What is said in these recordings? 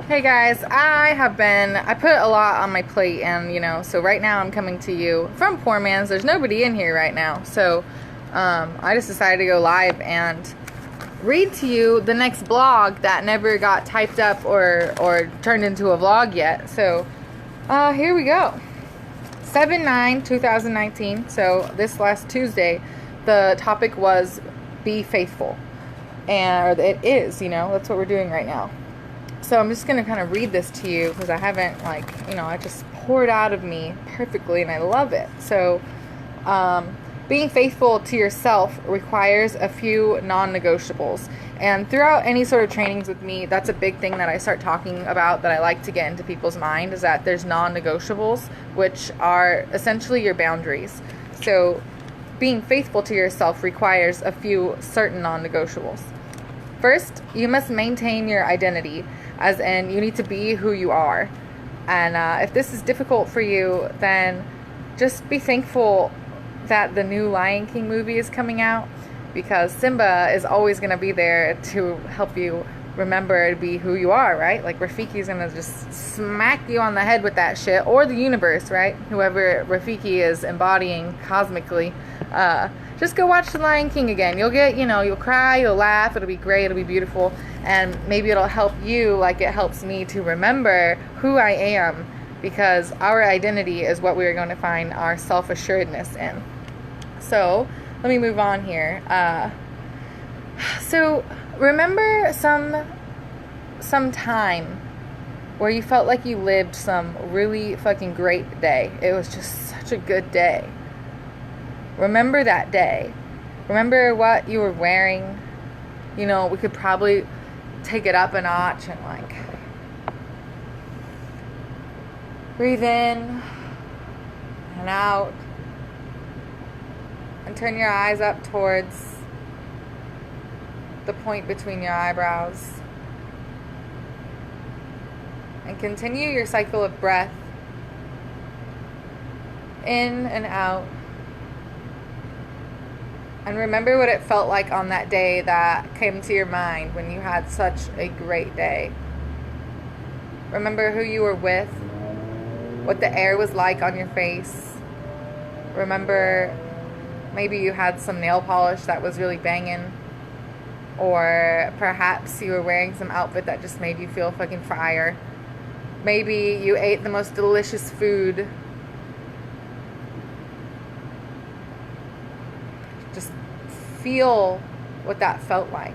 Hey guys, I put a lot on my plate, and so right now I'm coming to you from Poor Man's. There's nobody in here right now, so I just decided to go live and read to you the next blog that never got typed up or turned into a vlog yet. So here we go. 7/9/2019. So this last Tuesday, the topic was be faithful, and or it is. That's what we're doing right now. So I'm just going to kind of read this to you because I haven't, I just poured out of me perfectly and I love it. So, being faithful to yourself requires a few non-negotiables. And throughout any sort of trainings with me, that's a big thing that I start talking about, that I like to get into people's mind, is that there's non-negotiables, which are essentially your boundaries. So being faithful to yourself requires a few certain non-negotiables. First, you must maintain your identity, as in you need to be who you are. And if this is difficult for you, then just be thankful that the new Lion King movie is coming out, because Simba is always going to be there to help you remember to be who you are, right? Like Rafiki's going to just smack you on the head with that shit, or the universe, right? Whoever Rafiki is embodying cosmically. Just go watch The Lion King again. You'll get, you'll cry, you'll laugh, it'll be great, it'll be beautiful, and maybe it'll help you like it helps me to remember who I am, because our identity is what we are going to find our self-assuredness in. So, let me move on here. So, remember some time where you felt like you lived some really fucking great day. It was just such a good day. Remember that day. Remember what you were wearing. We could probably take it up a notch and breathe in and out, and turn your eyes up towards the point between your eyebrows, and continue your cycle of breath in and out. And remember what it felt like on that day that came to your mind when you had such a great day. Remember who you were with, what the air was like on your face. Remember maybe you had some nail polish that was really banging, or perhaps you were wearing some outfit that just made you feel fucking fire. Maybe you ate the most delicious food. Just feel what that felt like,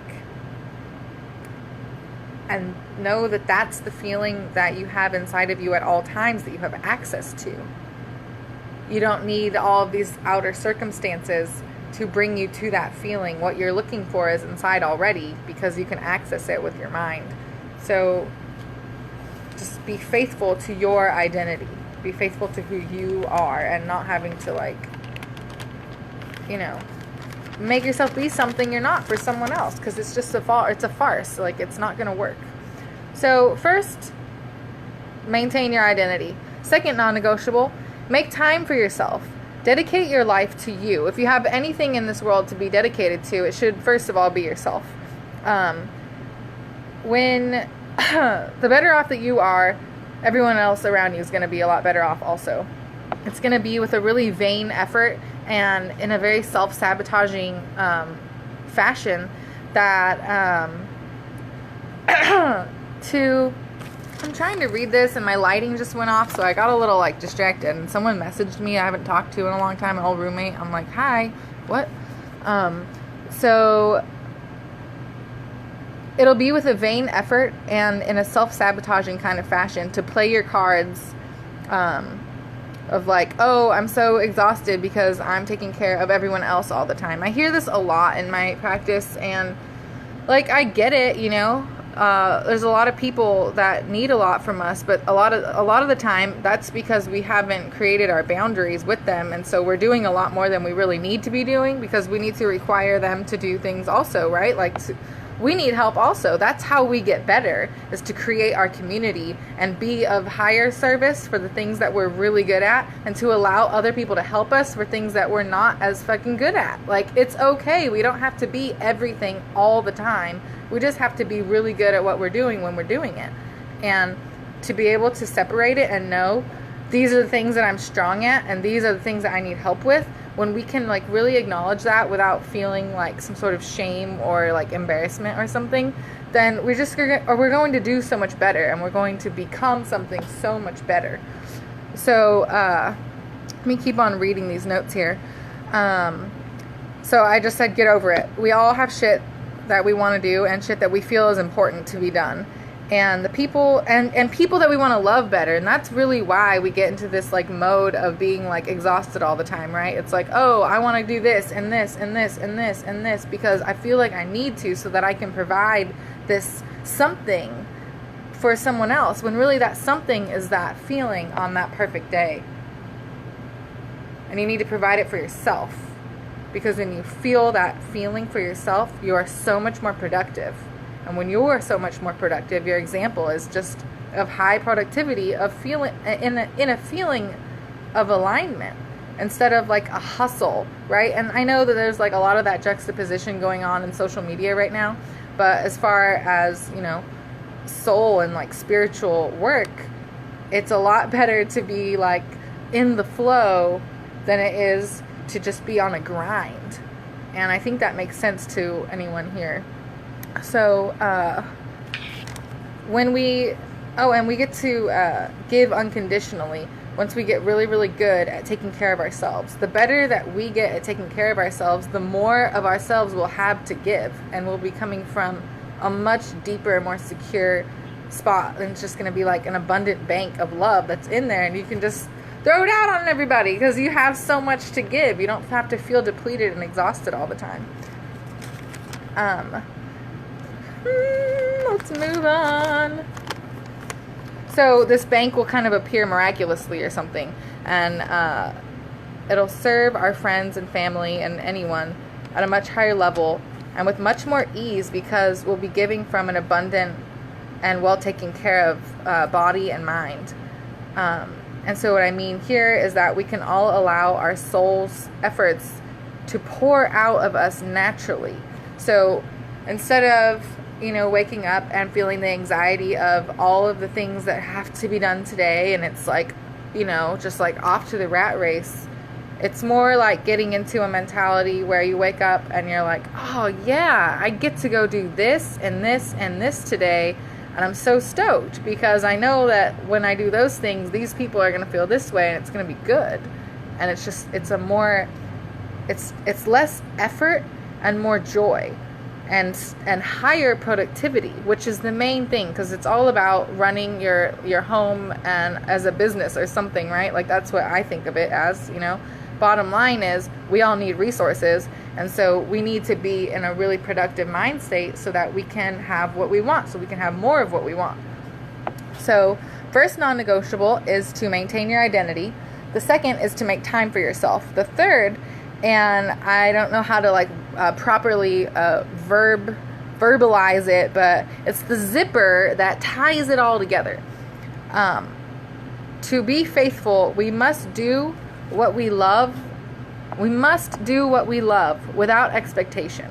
and know that that's the feeling that you have inside of you at all times, that you have access to. You don't need all of these outer circumstances to bring you to that feeling. What you're looking for is inside already, because you can access it with your mind. So just be faithful to your identity. Be faithful to who you are, and not having to make yourself be something you're not for someone else, because it's just it's a farce. It's not going to work. So first, maintain your identity. Second non-negotiable, make time for yourself. Dedicate your life to you. If you have anything in this world to be dedicated to, it should first of all be yourself. When the better off that you are, everyone else around you is going to be a lot better off also. It's going to be with a really vain effort and in a very self-sabotaging fashion that I'm trying to read this and my lighting just went off, so I got a little distracted, and someone messaged me I haven't talked to in a long time, an old roommate. I'm like, hi, what? So it'll be with a vain effort and in a self-sabotaging kind of fashion to play your cards of oh, I'm so exhausted because I'm taking care of everyone else all the time. I hear this a lot in my practice, and I get it, there's a lot of people that need a lot from us, but a lot of the time that's because we haven't created our boundaries with them, and so we're doing a lot more than we really need to be doing, because we need to require them to do things also, right? We need help also. That's how we get better, is to create our community and be of higher service for the things that we're really good at, and to allow other people to help us for things that we're not as fucking good at. It's okay. We don't have to be everything all the time. We just have to be really good at what we're doing when we're doing it. And to be able to separate it and know these are the things that I'm strong at and these are the things that I need help with, when we can like really acknowledge that without feeling like some sort of shame or like embarrassment or something, then we're going to do so much better, and we're going to become something so much better. So let me keep on reading these notes here. So I just said, get over it. We all have shit that we want to do and shit that we feel is important to be done. And the people and people that we want to love better. And that's really why we get into this like mode of being like exhausted all the time, right? It's like, oh, I want to do this and this and this and this and this because I feel like I need to, so that I can provide this something for someone else, when really that something is that feeling on that perfect day. And you need to provide it for yourself, because when you feel that feeling for yourself, you are so much more productive. And when you are so much more productive, your example is just of high productivity, of feeling in a feeling of alignment instead of like a hustle, right? And I know that there's like a lot of that juxtaposition going on in social media right now, but as far as, you know, soul and like spiritual work, it's a lot better to be like in the flow than it is to just be on a grind. And I think that makes sense to anyone here. So when we get to give unconditionally once we get really, really good at taking care of ourselves. The better that we get at taking care of ourselves, the more of ourselves we'll have to give, and we'll be coming from a much deeper, more secure spot. And it's just going to be like an abundant bank of love that's in there, and you can just throw it out on everybody because you have so much to give. You don't have to feel depleted and exhausted all the time. Let's move on. So this bank will kind of appear miraculously or something, and it'll serve our friends and family and anyone at a much higher level and with much more ease, because we'll be giving from an abundant and well taken care of body and mind. And so what I mean here is that we can all allow our soul's efforts to pour out of us naturally. So instead of, waking up and feeling the anxiety of all of the things that have to be done today, and it's like, just like off to the rat race, it's more like getting into a mentality where you wake up and you're like, oh yeah, I get to go do this and this and this today. And I'm so stoked because I know that when I do those things, these people are going to feel this way and it's going to be good. And it's less effort and more joy and higher productivity, which is the main thing, because it's all about running your home and as a business or something, right? Like that's what I think of it as, Bottom line is we all need resources, and so we need to be in a really productive mind state so that we can have what we want, so we can have more of what we want. So first non-negotiable is to maintain your identity. The second is to make time for yourself. The third, and I don't know how to properly verbalize it, but it's the zipper that ties it all together. To be faithful, we must do what we love. We must do what we love without expectation.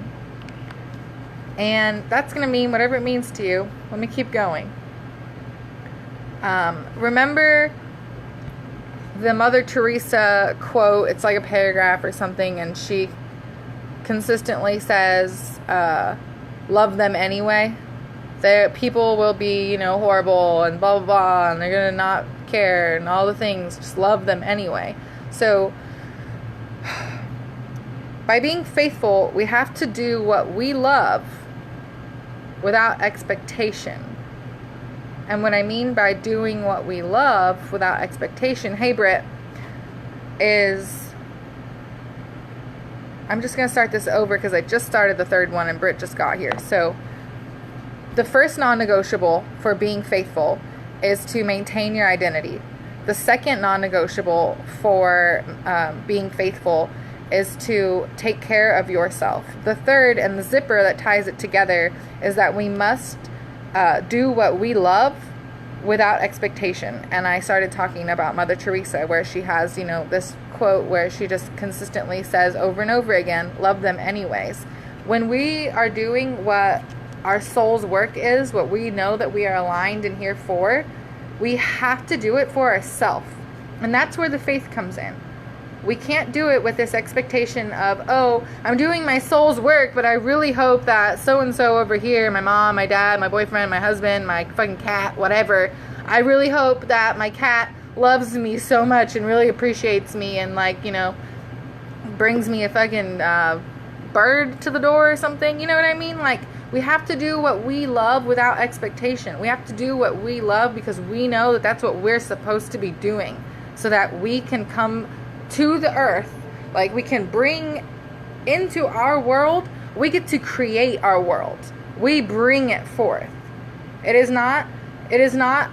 And that's going to mean whatever it means to you. Let me keep going. Remember the Mother Teresa quote. It's like a paragraph or something, and she consistently says, love them anyway. People will be, horrible and blah, blah, blah, and they're going to not care and all the things. Just love them anyway. So by being faithful, we have to do what we love without expectation. And what I mean by doing what we love without expectation, hey Britt, is, I'm just going to start this over because I just started the third one and Britt just got here. So the first non-negotiable for being faithful is to maintain your identity. The second non-negotiable for being faithful is to take care of yourself. The third, and the zipper that ties it together, is that we must do what we love without expectation. And I started talking about Mother Teresa, where she has, this quote where she just consistently says over and over again, love them anyways. When we are doing what our soul's work is, what we know that we are aligned and here for, we have to do it for ourselves. And that's where the faith comes in. We can't do it with this expectation of, oh, I'm doing my soul's work, but I really hope that so-and-so over here, my mom, my dad, my boyfriend, my husband, my fucking cat, whatever, I really hope that my cat loves me so much and really appreciates me and, like, you know, brings me a fucking bird to the door or something. You know what I mean? Like, we have to do what we love without expectation. We have to do what we love because we know that that's what we're supposed to be doing, so that we can come to the earth, like we can bring into our world, we get to create our world. We bring it forth. It is not,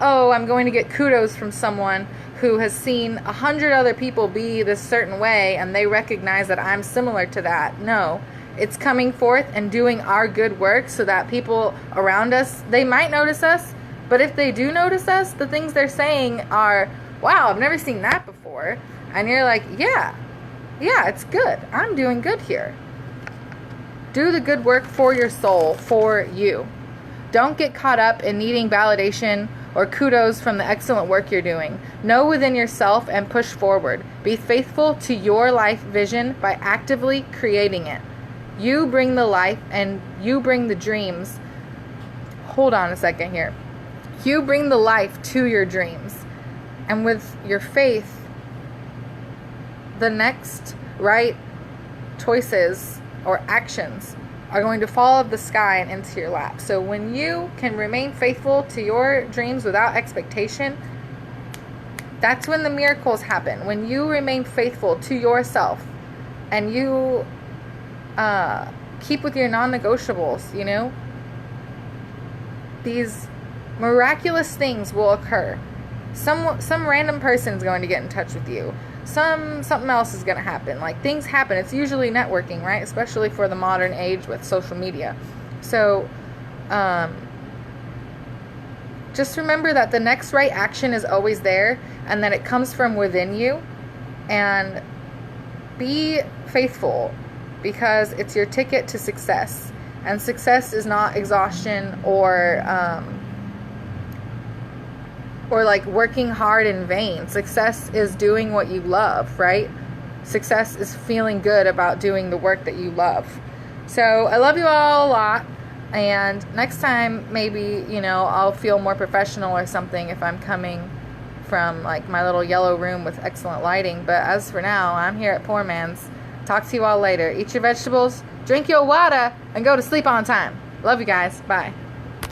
oh, I'm going to get kudos from someone who has seen 100 other people be this certain way and they recognize that I'm similar to that. No, it's coming forth and doing our good work so that people around us, they might notice us, but if they do notice us, the things they're saying are, wow, I've never seen that before. And you're like, yeah, it's good. I'm doing good here. Do the good work for your soul, for you. Don't get caught up in needing validation or kudos from the excellent work you're doing. Know within yourself and push forward. Be faithful to your life vision by actively creating it. You bring the life and you bring the dreams. Hold on a second here. You bring the life to your dreams. And with your faith, the next right choices or actions are going to fall out of the sky and into your lap. So when you can remain faithful to your dreams without expectation, that's when the miracles happen. When you remain faithful to yourself and you keep with your non-negotiables, you know, these miraculous things will occur. Some random person is going to get in touch with you. Something else is going to happen. Like, things happen. It's usually networking, right? Especially for the modern age with social media. So, just remember that the next right action is always there and that it comes from within you. And be faithful because it's your ticket to success. And success is not exhaustion or like working hard in vain. Success is doing what you love, right? Success is feeling good about doing the work that you love. So I love you all a lot. And next time, maybe, you know, I'll feel more professional or something if I'm coming from like my little yellow room with excellent lighting. But as for now, I'm here at Poor Man's. Talk to you all later. Eat your vegetables, drink your water, and go to sleep on time. Love you guys. Bye.